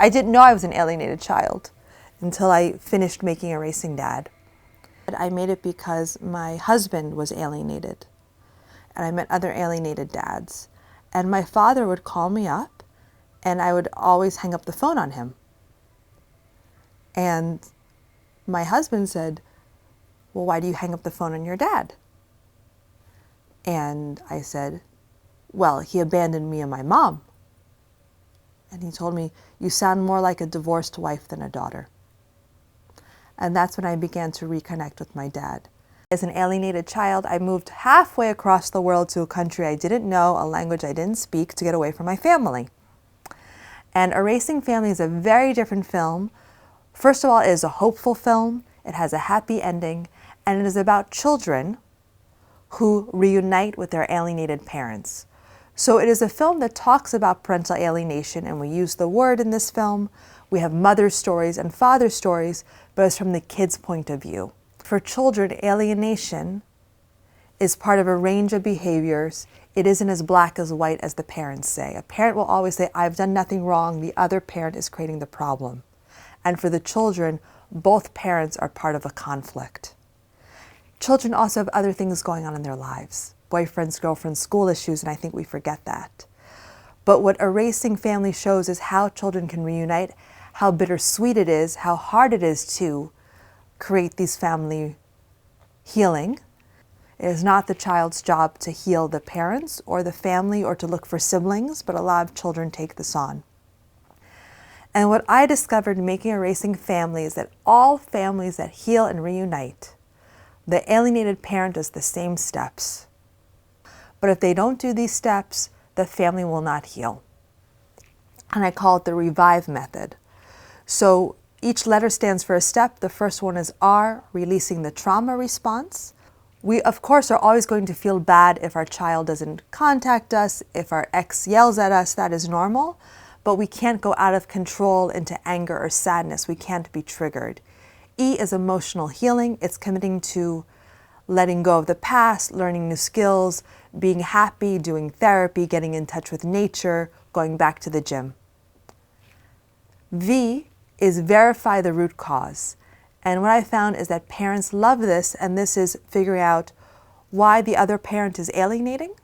I didn't know I was an alienated child until I finished making Erasing Dad. I made it because my husband was alienated, and I met other alienated dads. And my father would call me up, and I would always hang up the phone on him. And my husband said, well, why do you hang up the phone on your dad? And I said, well, he abandoned me and my mom. And he told me, you sound more like a divorced wife than a daughter. And that's when I began to reconnect with my dad. As an alienated child, I moved halfway across the world to a country I didn't know, a language I didn't speak, to get away from my family. And Erasing Family is a very different film. First of all, it is a hopeful film. It has a happy ending, and it is about children who reunite with their alienated parents. So it is a film that talks about parental alienation, and we use the word in this film. We have mother stories and father stories, but it's from the kid's point of view. For children, alienation is part of a range of behaviors. It isn't as black as white as the parents say. A parent will always say, I've done nothing wrong. The other parent is creating the problem. And for the children, both parents are part of a conflict. Children also have other things going on in their lives. Boyfriends, girlfriends, school issues, and I think we forget that. But what Erasing Family shows is how children can reunite, how bittersweet it is, how hard it is to create these family healing. It is not the child's job to heal the parents or the family or to look for siblings, but a lot of children take this on. And what I discovered making Erasing Family is that all families that heal and reunite, the alienated parent does the same steps. But if they don't do these steps, the family will not heal. And I call it the revive method. So each letter stands for a step. The first one is R, releasing the trauma response. We, of course, are always going to feel bad if our child doesn't contact us, if our ex yells at us. That is normal. But we can't go out of control into anger or sadness. We can't be triggered. E is emotional healing. It's committing to letting go of the past, learning new skills, being happy, doing therapy, getting in touch with nature, going back to the gym. V is verify the root cause. And what I found is that parents love this, and this is figuring out why the other parent is alienating.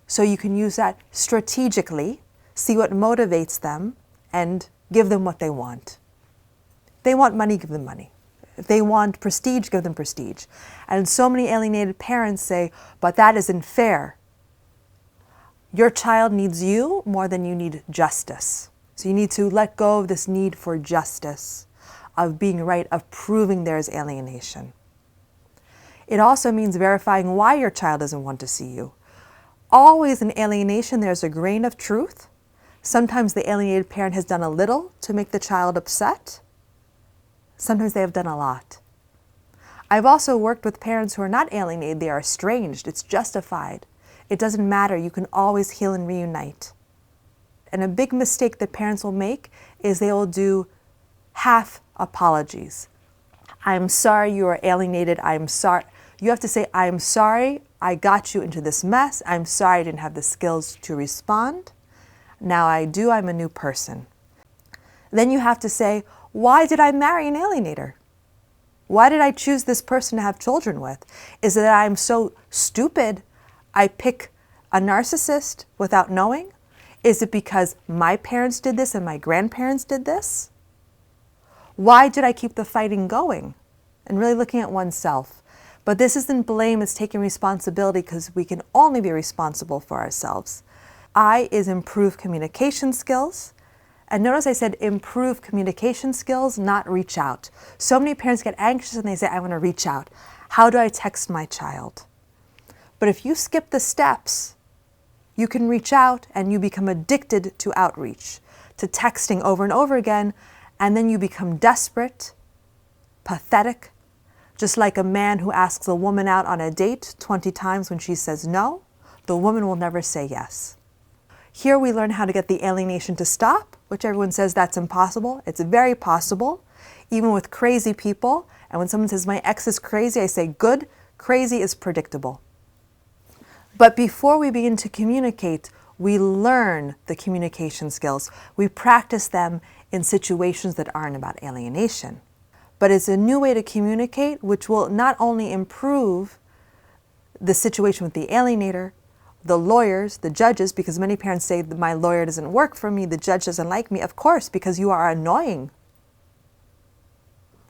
So you can use that strategically, see what motivates them, and give them what they want. If they want money, give them money. If they want prestige, give them prestige. And so many alienated parents say, but that isn't fair. Your child needs you more than you need justice. So you need to let go of this need for justice, of being right, of proving there is alienation. It also means verifying why your child doesn't want to see you. Always in alienation, there's a grain of truth. Sometimes the alienated parent has done a little to make the child upset. Sometimes they have done a lot. I've also worked with parents who are not alienated. They are estranged. It's justified. It doesn't matter. You can always heal and reunite. And a big mistake that parents will make is they will do half apologies. I'm sorry you are alienated. I'm sorry. You have to say, I'm sorry I got you into this mess. I'm sorry I didn't have the skills to respond. Now I do. I'm a new person. Then you have to say, why did I marry an alienator? Why did I choose this person to have children with? Is it that I'm so stupid I pick a narcissist without knowing? Is it because my parents did this and my grandparents did this? Why did I keep the fighting going? And really looking at oneself. But this isn't blame, it's taking responsibility, because we can only be responsible for ourselves. I is improve communication skills. And notice I said improve communication skills, not reach out. So many parents get anxious and they say, I want to reach out. How do I text my child? But if you skip the steps, you can reach out and you become addicted to outreach, to texting over and over again, and then you become desperate, pathetic, just like a man who asks a woman out on a date 20 times when she says no, the woman will never say yes. Here we learn how to get the alienation to stop, which everyone says that's impossible. It's very possible, even with crazy people. And when someone says, my ex is crazy, I say, good, crazy is predictable. But before we begin to communicate, We learn the communication skills. We practice them in situations that aren't about alienation. But it's a new way to communicate, which will not only improve the situation with the alienator, the lawyers, the judges, because many parents say that my lawyer doesn't work for me, the judge doesn't like me. Of course, because you are annoying.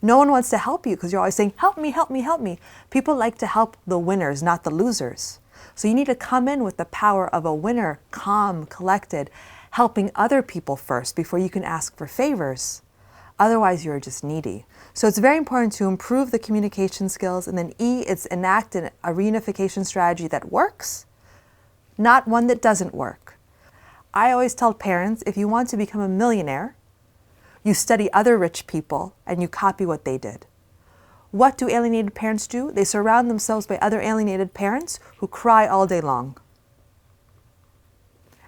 No one wants to help you because you're always saying, help me, help me, help me. People like to help the winners, not the losers. So you need to come in with the power of a winner, calm, collected, helping other people first before you can ask for favors. Otherwise, you're just needy. So it's very important to improve the communication skills. And then E, it's enact a reunification strategy that works, not one that doesn't work. I always tell parents, if you want to become a millionaire, you study other rich people and you copy what they did. What do alienated parents do? They surround themselves by other alienated parents who cry all day long.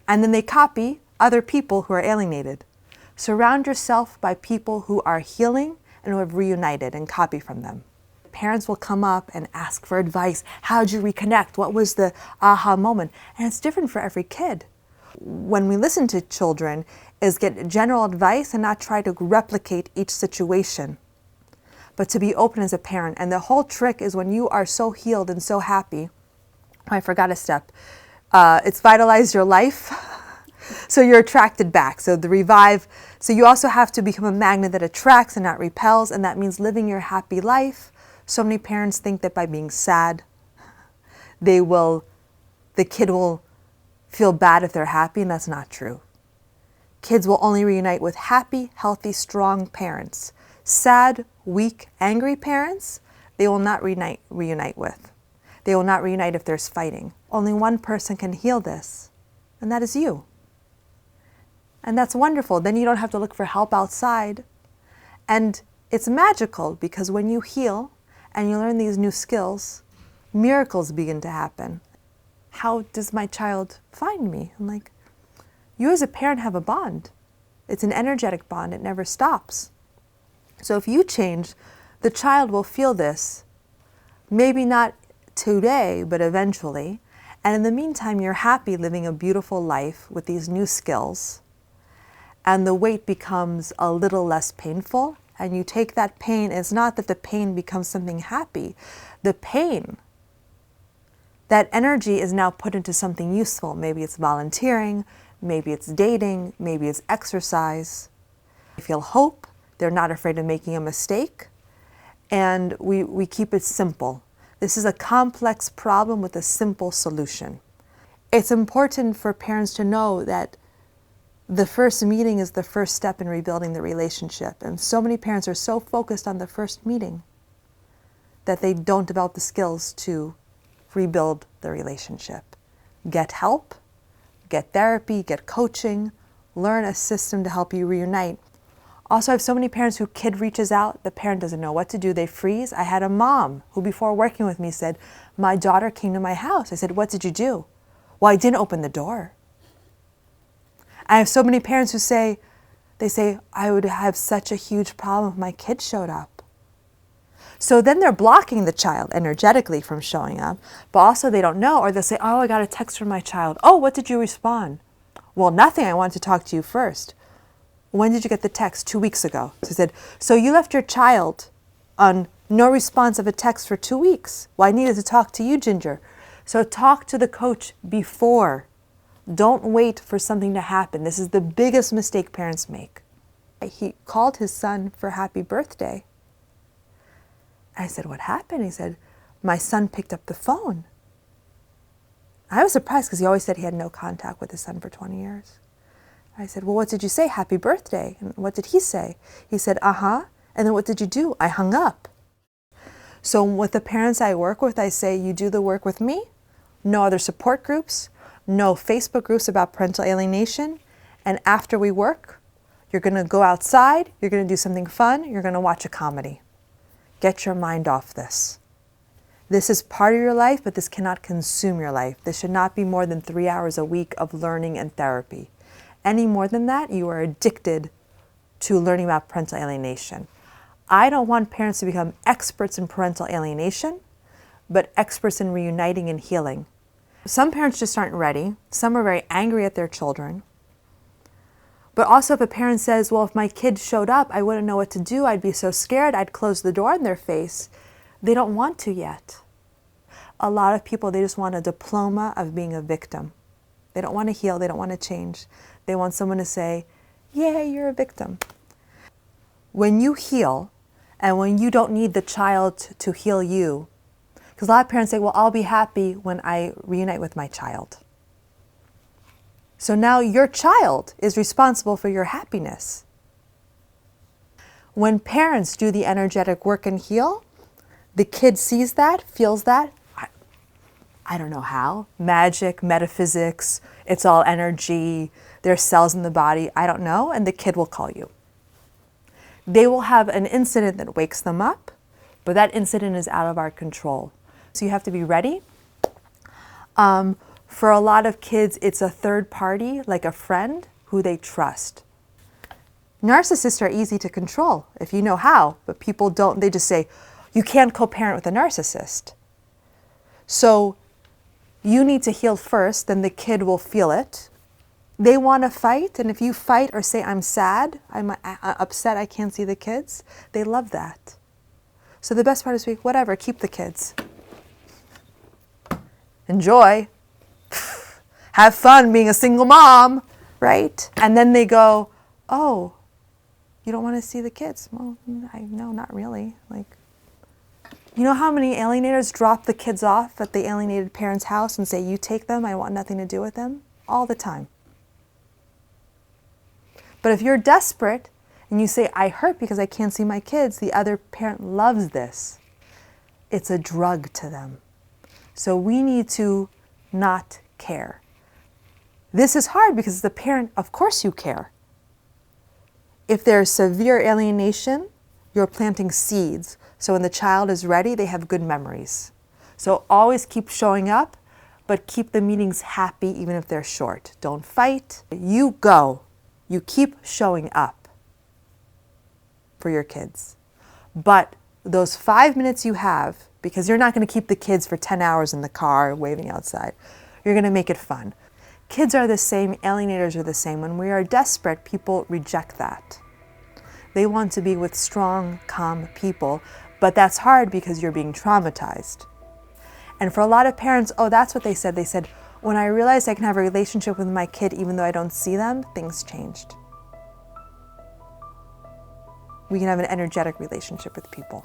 And then they copy other people who are alienated. Surround yourself by people who are healing and who have reunited, and copy from them. Parents will come up and ask for advice. How'd you reconnect? What was the aha moment? And it's different for every kid. When we listen to children, is get general advice and not try to replicate each situation, but to be open as a parent. And the whole trick is when you are so healed and so happy, I forgot a step, it's vitalize your life. So you're attracted back. So the revive, so you also have to become a magnet that attracts and not repels, and that means living your happy life. So many parents think that by being sad, the kid will feel bad if they're happy, and that's not true. Kids will only reunite with happy, healthy, strong parents. Sad, weak, angry parents, they will not reunite with. They will not reunite if there's fighting. Only one person can heal this, and that is you. And that's wonderful. Then you don't have to look for help outside. And it's magical because when you heal and you learn these new skills, miracles begin to happen. How does my child find me? I'm like, you as a parent have a bond. It's an energetic bond. It never stops. So if you change, the child will feel this, maybe not today, but eventually. And in the meantime, you're happy living a beautiful life with these new skills. And the weight becomes a little less painful. And you take that pain, it's not that the pain becomes something happy. The pain, that energy is now put into something useful. Maybe it's volunteering, maybe it's dating, maybe it's exercise. They feel hope, they're not afraid of making a mistake, and we keep it simple. This is a complex problem with a simple solution. It's important for parents to know that the first meeting is the first step in rebuilding the relationship. And so many parents are so focused on the first meeting that they don't develop the skills to rebuild the relationship. Get help, get therapy, get coaching, learn a system to help you reunite. Also, I have so many parents who kid reaches out, the parent doesn't know what to do, they freeze. I had a mom who before working with me said, my daughter came to my house. I said, what did you do? Well, I didn't open the door. I have so many parents who say, I would have such a huge problem if my kid showed up. So then they're blocking the child energetically from showing up, but also they don't know, or they'll say, oh, I got a text from my child. Oh, what did you respond? Well, nothing, I wanted to talk to you first. When did you get the text? 2 weeks ago. So I said, so you left your child on no response of a text for 2 weeks. Well, I needed to talk to you, Ginger. So talk to the coach before. Don't wait for something to happen. This is the biggest mistake parents make. He called his son for happy birthday. I said, what happened? He said, my son picked up the phone. I was surprised because he always said he had no contact with his son for 20 years. I said, well, what did you say? Happy birthday. And what did he say? He said, uh-huh. And then what did you do? I hung up. So with the parents I work with, I say, you do the work with me, no other support groups, no Facebook groups about parental alienation. And after we work, you're going to go outside, you're going to do something fun, you're going to watch a comedy. Get your mind off this. This is part of your life, but this cannot consume your life. This should not be more than 3 hours a week of learning and therapy. Any more than that, you are addicted to learning about parental alienation. I don't want parents to become experts in parental alienation, but experts in reuniting and healing. Some parents just aren't ready. Some are very angry at their children. But also if a parent says, well, if my kid showed up, I wouldn't know what to do. I'd be so scared. I'd close the door in their face. They don't want to yet. A lot of people, they just want a diploma of being a victim. They don't want to heal. They don't want to change. They want someone to say, yeah, you're a victim. When you heal, and when you don't need the child to heal you, because a lot of parents say, well, I'll be happy when I reunite with my child. So now your child is responsible for your happiness. When parents do the energetic work and heal, the kid sees that, feels that. I don't know how. Magic, metaphysics, it's all energy, there's cells in the body, I don't know, and the kid will call you. They will have an incident that wakes them up, but that incident is out of our control. So you have to be ready. For a lot of kids, it's a third party, like a friend who they trust. Narcissists are easy to control if you know how, but people don't. They just say, you can't co-parent with a narcissist. So you need to heal first, then the kid will feel it. They want to fight, and if you fight or say, I'm sad, I'm upset, I can't see the kids, they love that. So the best part is, whatever, keep the kids. Enjoy. Have fun being a single mom, right? And then they go, oh, you don't want to see the kids? Well, no, not really. You know how many alienators drop the kids off at the alienated parent's house and say, you take them, I want nothing to do with them? All the time. But if you're desperate and you say, I hurt because I can't see my kids, the other parent loves this. It's a drug to them. So we need to not care. This is hard because as a parent, of course you care. If there's severe alienation, you're planting seeds. So when the child is ready, they have good memories. So always keep showing up, but keep the meetings happy even if they're short. Don't fight. You go. You keep showing up for your kids. But those 5 minutes you have, because you're not going to keep the kids for 10 hours in the car waving outside, you're going to make it fun. Kids are the same, alienators are the same. When we are desperate, people reject that. They want to be with strong, calm people, but that's hard because you're being traumatized. And for a lot of parents, oh, that's what they said. They said, when I realized I can have a relationship with my kid even though I don't see them, things changed. We can have an energetic relationship with people.